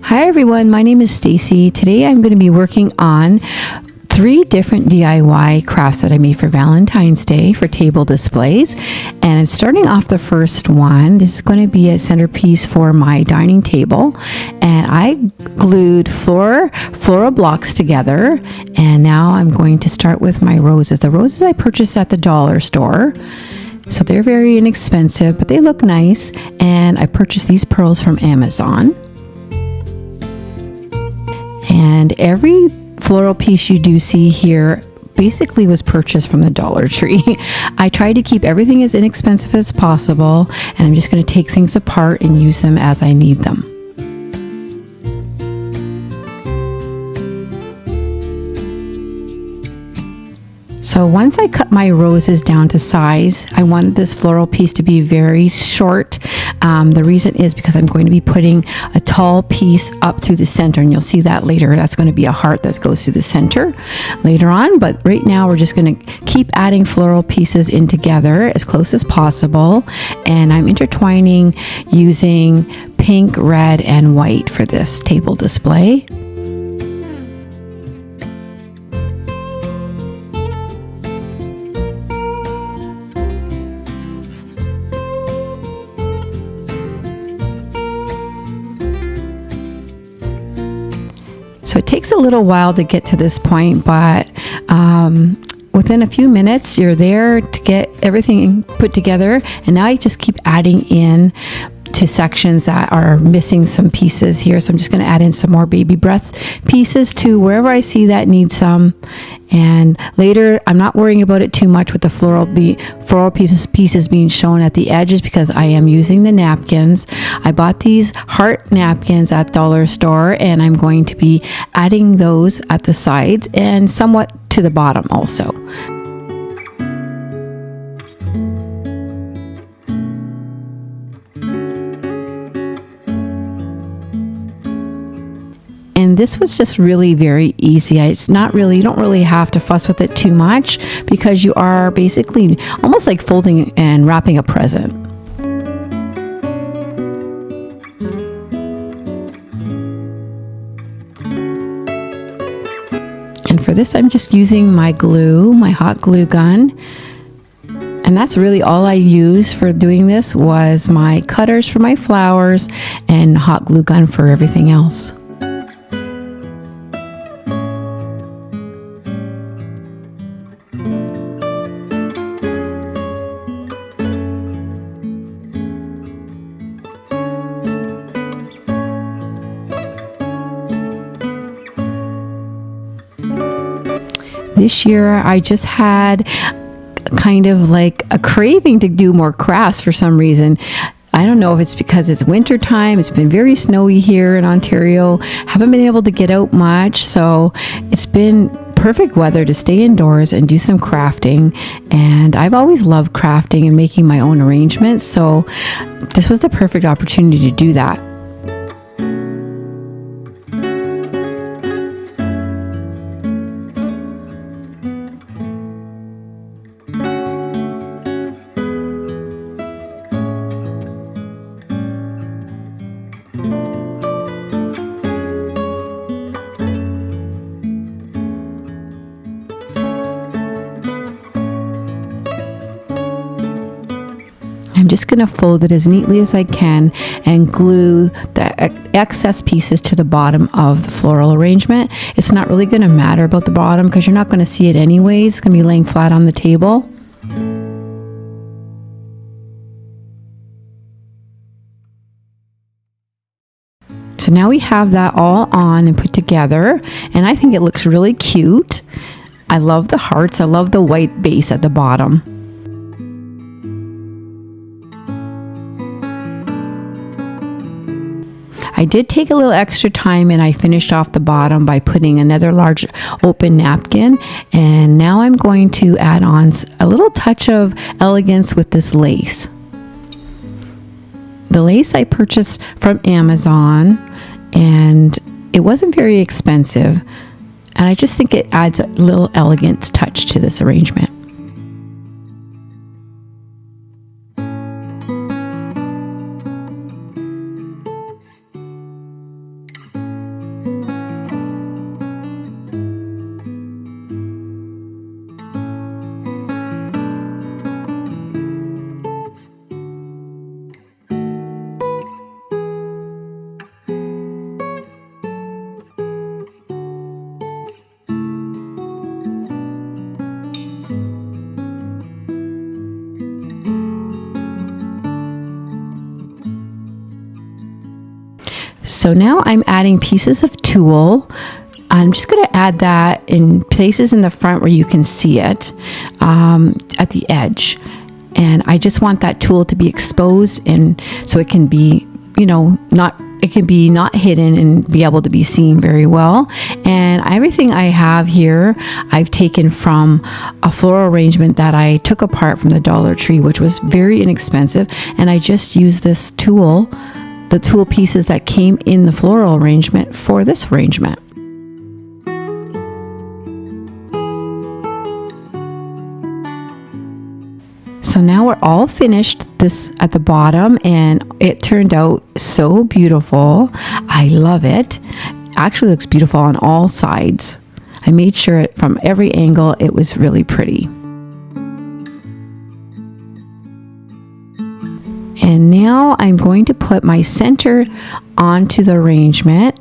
Hi everyone, my name is Stacy. Today I'm going to be working on 3 different DIY crafts that I made for Valentine's Day for table displays. And I'm starting off the first one. This is going to be a centerpiece for my dining table. And I glued floral blocks together. And now I'm going to start with my roses. The roses I purchased at the dollar store. So they're very inexpensive, but they look nice. And I purchased these pearls from Amazon. And every floral piece you do see here basically was purchased from the Dollar Tree. I tried to keep everything as inexpensive as possible, and I'm just going to take things apart and use them as I need them. So once I cut my roses down to size, I wanted this floral piece to be very short. The reason is because I'm going to be putting a tall piece up through the center, and you'll see that later. That's going to be a heart that goes through the center later on, but right now we're just going to keep adding floral pieces in together as close as possible, and I'm intertwining using pink, red, and white for this table display. So it takes a little while to get to this point, but within a few minutes, you're there to get everything put together. And now you just keep adding in to sections that are missing some pieces here. So I'm just going to add in some more baby breath pieces to wherever I see that needs some. And later, I'm not worrying about it too much with the floral pieces being shown at the edges because I am using the napkins. I bought these heart napkins at dollar store, and I'm going to be adding those at the sides and somewhat to the bottom also. And this was just really very easy. It's not really, you don't really have to fuss with it too much because you are basically almost like folding and wrapping a present. And for this, I'm just using my glue, my hot glue gun. And that's really all I used for doing this was my cutters for my flowers and hot glue gun for everything else. This year, I just had kind of like a craving to do more crafts for some reason. I don't know if it's because it's winter time. It's been very snowy here in Ontario. Haven't been able to get out much, so it's been perfect weather to stay indoors and do some crafting. And I've always loved crafting and making my own arrangements, so this was the perfect opportunity to do that. I'm just going to fold it as neatly as I can and glue the excess pieces to the bottom of the floral arrangement. It's not really going to matter about the bottom because you're not going to see it anyways. It's going to be laying flat on the table. So now we have that all on and put together, and I think it looks really cute. I love the hearts. I love the white base at the bottom. I did take a little extra time and I finished off the bottom by putting another large open napkin, and now I'm going to add on a little touch of elegance with this lace. The lace I purchased from Amazon, and it wasn't very expensive, and I just think it adds a little elegant touch to this arrangement. So now I'm adding pieces of tulle. I'm just going to add that in places in the front where you can see it at the edge. And I just want that tulle to be exposed, and so it can be, not hidden and be able to be seen very well. And everything I have here, I've taken from a floral arrangement that I took apart from the Dollar Tree, which was very inexpensive. And I just used this tulle, the tulle pieces that came in the floral arrangement for this arrangement. So now we're all finished this at the bottom, and it turned out so beautiful. I love it. Actually looks beautiful on all sides. I made sure from every angle it was really pretty. And now I'm going to put my center onto the arrangement.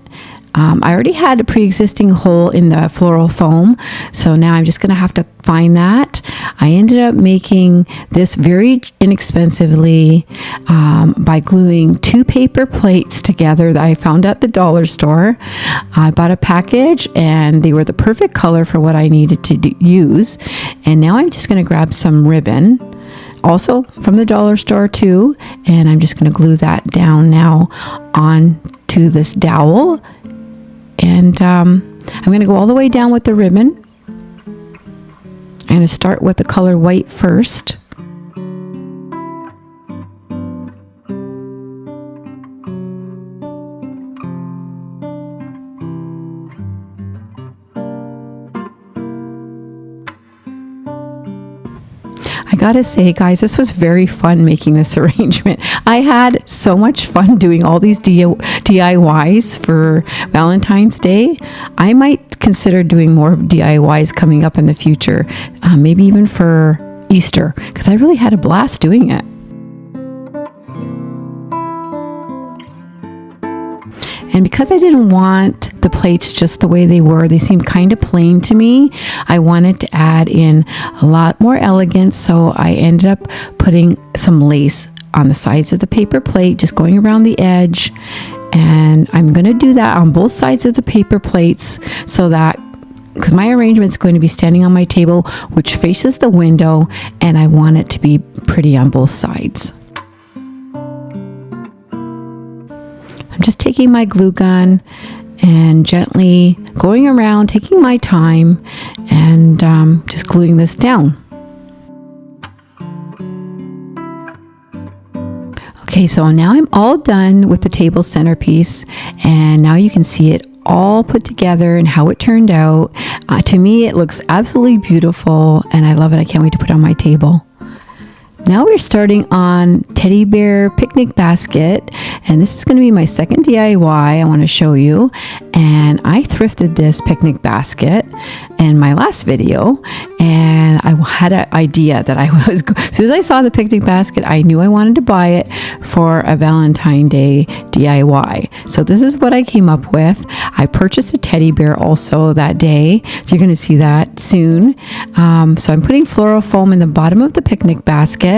I already had a pre-existing hole in the floral foam, so now I'm just going to have to find that. I ended up making this very inexpensively by gluing 2 paper plates together that I found at the dollar store. I bought a package, and they were the perfect color for what I needed to use. And now I'm just going to grab some ribbon, also from the dollar store too, and I'm just going to glue that down now onto this dowel. And I'm going to go all the way down with the ribbon. I'm going to start with the color white first. I gotta say, guys, this was very fun making this arrangement. I had so much fun doing all these DIYs for Valentine's Day. I might consider doing more DIYs coming up in the future, maybe even for Easter, because I really had a blast doing it. And because I didn't want the plates just the way they were, they seemed kind of plain to me, I wanted to add in a lot more elegance, so I ended up putting some lace on the sides of the paper plate, just going around the edge. And I'm going to do that on both sides of the paper plates, so that, because my arrangement is going to be standing on my table, which faces the window, and I want it to be pretty on both sides. I'm just taking my glue gun and gently going around, taking my time, and just gluing this down. Okay, so now I'm all done with the table centerpiece, and now you can see it all put together and how it turned out. To me, it looks absolutely beautiful, and I love it. I can't wait to put it on my table. Now we're starting on teddy bear picnic basket, and this is going to be my second DIY I want to show you. And I thrifted this picnic basket in my last video, and I had an idea that as soon as I saw the picnic basket, I knew I wanted to buy it for a Valentine's Day DIY. So this is what I came up with. I purchased a teddy bear also that day, so you're going to see that soon. So I'm putting floral foam in the bottom of the picnic basket.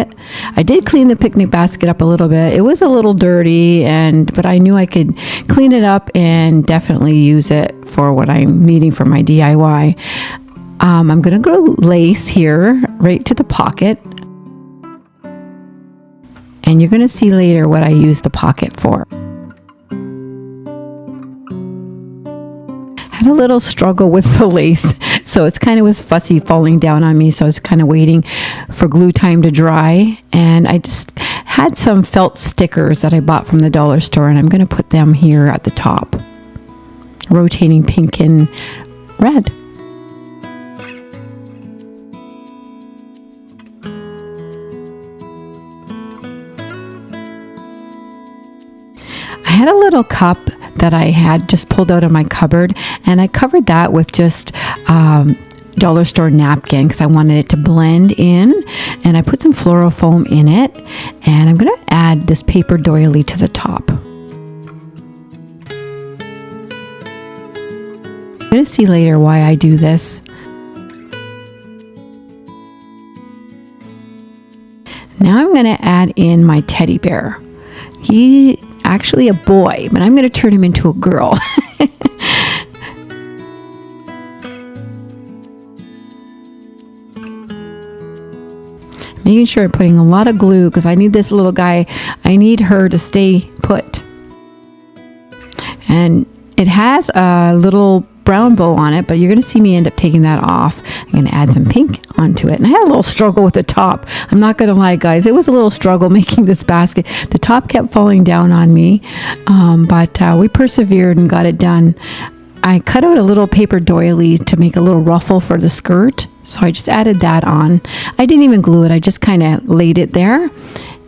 I did clean the picnic basket up a little bit. It was a little dirty, but I knew I could clean it up and definitely use it for what I'm needing for my DIY. I'm going to glue lace here right to the pocket, and you're going to see later what I use the pocket for. Had a little struggle with the lace, so it's kind of was fussy falling down on me, so I was kind of waiting for glue time to dry. And I just had some felt stickers that I bought from the dollar store, and I'm going to put them here at the top, rotating pink and red. I had a little cup that I had just pulled out of my cupboard, and I covered that with just dollar store napkin because I wanted it to blend in, and I put some floral foam in it, and I'm going to add this paper doily to the top. I'm going to see later why I do this. Now I'm going to add in my teddy bear. He actually a boy, but I'm going to turn him into a girl. Making sure I'm putting a lot of glue because I need this little guy, I need her to stay put. And it has a little brown bow on it, but you're going to see me end up taking that off. I'm going to add some pink onto it. And I had a little struggle with the top. I'm not going to lie, guys. It was a little struggle making this basket. The top kept falling down on me, but we persevered and got it done. I cut out a little paper doily to make a little ruffle for the skirt. So I just added that on. I didn't even glue it. I just kind of laid it there.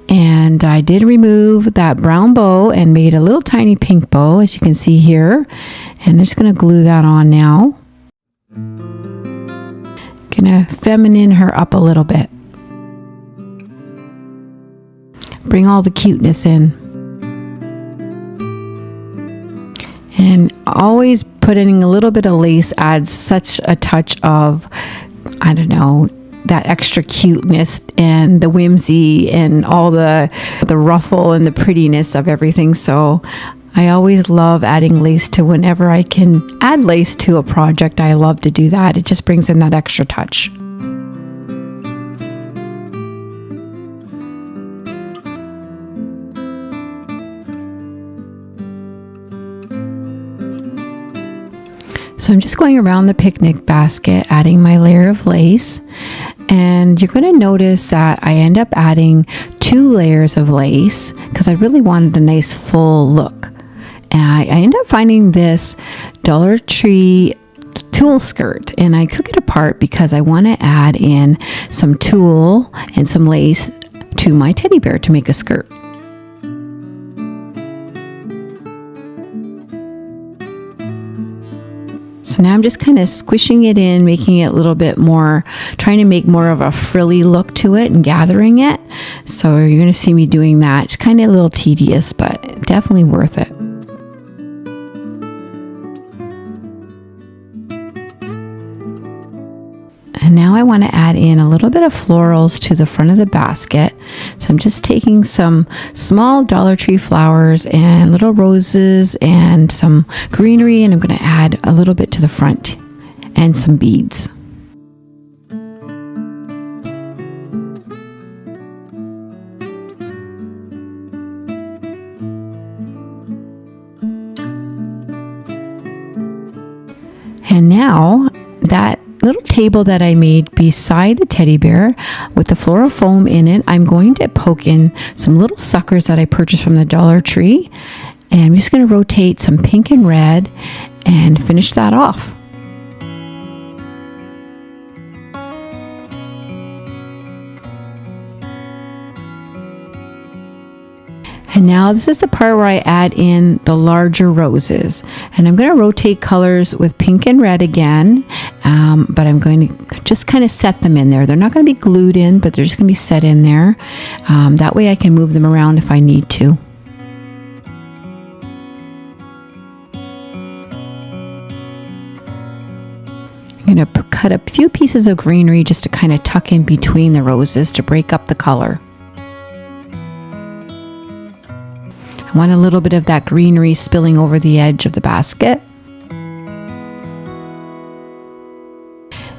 And I did remove that brown bow and made a little tiny pink bow, as you can see here. And I'm just going to glue that on now. Gonna feminine her up a little bit. Bring all the cuteness in. And always putting a little bit of lace adds such a touch of, I don't know, that extra cuteness and the whimsy and all the ruffle and the prettiness of everything. So I always love adding lace to whenever I can add lace to a project. I love to do that. It just brings in that extra touch. So I'm just going around the picnic basket, adding my layer of lace. And you're going to notice that I end up adding 2 layers of lace because I really wanted a nice full look. And I end up finding this Dollar Tree tulle skirt, and I took it apart because I want to add in some tulle and some lace to my teddy bear to make a skirt. So now I'm just kind of squishing it in, making it a little bit more, trying to make more of a frilly look to it and gathering it. So you're going to see me doing that. It's kind of a little tedious, but definitely worth it. And now I want to add in a little bit of florals to the front of the basket. So I'm just taking some small Dollar Tree flowers and little roses and some greenery, and I'm going to add a little bit to the front and some beads. And now that little table that I made beside the teddy bear with the floral foam in it, I'm going to poke in some little suckers that I purchased from the Dollar Tree, and I'm just going to rotate some pink and red and finish that off. And now this is the part where I add in the larger roses, and I'm going to rotate colors with pink and red again, but I'm going to just kind of set them in there. They're not going to be glued in, but they're just going to be set in there. That way I can move them around if I need to. I'm going to cut a few pieces of greenery just to kind of tuck in between the roses to break up the color. I want a little bit of that greenery spilling over the edge of the basket.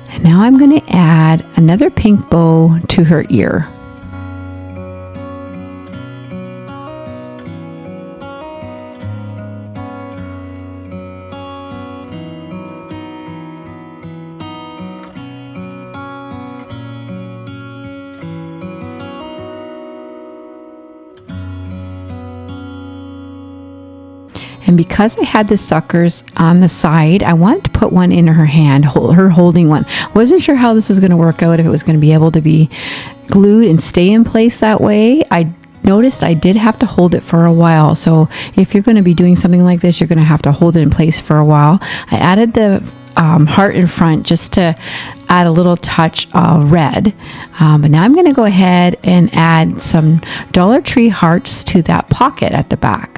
And now I'm going to add another pink bow to her ear. And because I had the suckers on the side, I wanted to put one in her hand, her holding one. Wasn't sure how this was going to work out, if it was going to be able to be glued and stay in place that way. I noticed I did have to hold it for a while. So if you're going to be doing something like this, you're going to have to hold it in place for a while. I added the heart in front just to add a little touch of red. But now I'm going to go ahead and add some Dollar Tree hearts to that pocket at the back.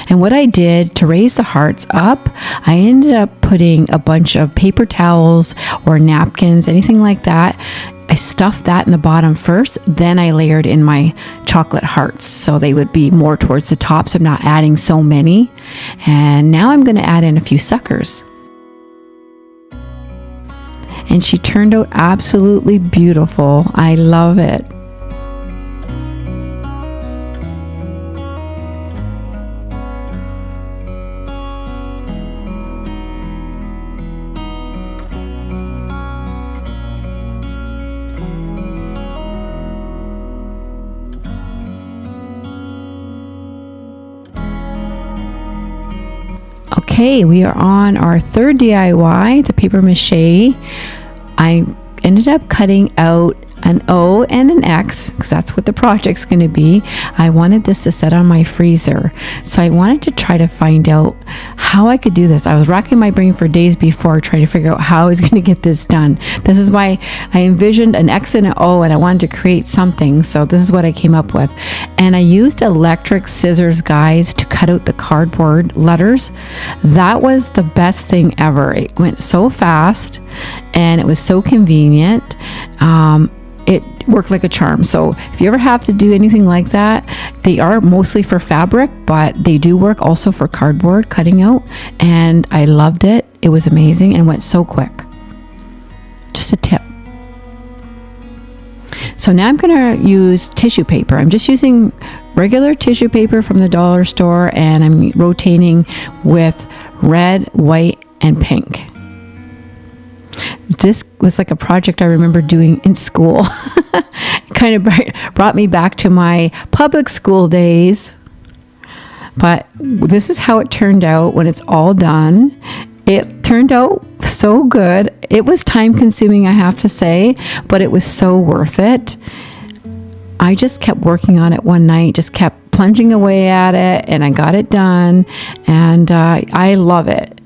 And what I did to raise the hearts up, I ended up putting a bunch of paper towels or napkins, anything like that, I stuffed that in the bottom first, then I layered in my chocolate hearts, so they would be more towards the top, so I'm not adding so many. And now I'm going to add in a few suckers. And she turned out absolutely beautiful. I love it. Okay, we are on our third DIY, the paper mache. I ended up cutting out an O and an X because that's what the project's going to be. I wanted this to set on my freezer, so I wanted to try to find out how I could do this. I was racking my brain for days before trying to figure out how I was going to get this done. This is why I envisioned an X and an O, and I wanted to create something, so this is what I came up with. And I used electric scissors, guys, to cut out the cardboard letters. That was the best thing ever. It went so fast and it was so convenient. It worked like a charm. So if you ever have to do anything like that, they are mostly for fabric, but they do work also for cardboard cutting out. And I loved it. It was amazing and went so quick. Just a tip. So now I'm going to use tissue paper. I'm just using regular tissue paper from the dollar store, and I'm rotating with red, white, and pink. This was like a project I remember doing in school. It kind of brought me back to my public school days. But this is how it turned out when it's all done. It turned out so good. It was time consuming, I have to say, but it was so worth it. I just kept working on it one night, just kept plunging away at it, and I got it done, and I love it.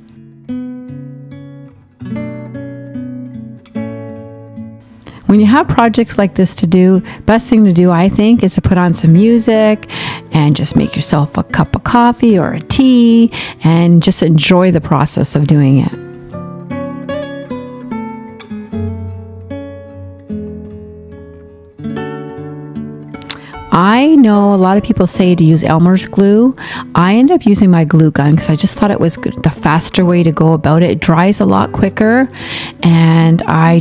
When you have projects like this to do, best thing to do, I think, is to put on some music and just make yourself a cup of coffee or a tea and just enjoy the process of doing it. I know a lot of people say to use Elmer's glue. I ended up using my glue gun because I just thought it was good, the faster way to go about it. It dries a lot quicker, and I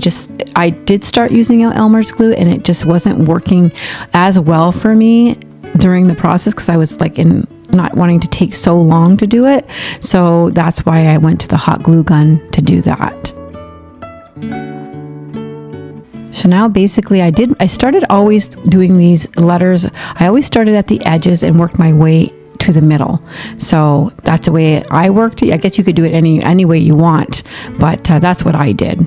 did start using Elmer's glue, and it just wasn't working as well for me during the process because I was like not wanting to take so long to do it. So that's why I went to the hot glue gun to do that. So now basically I started always doing these letters. I always started at the edges and worked my way to the middle. So that's the way I worked. I guess you could do it any way you want, but that's what I did.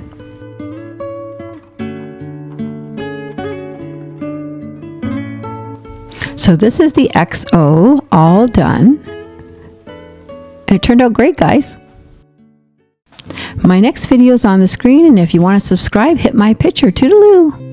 So this is the XO all done. And it turned out great, guys. My next video is on the screen, and if you want to subscribe, hit my picture. Toodaloo!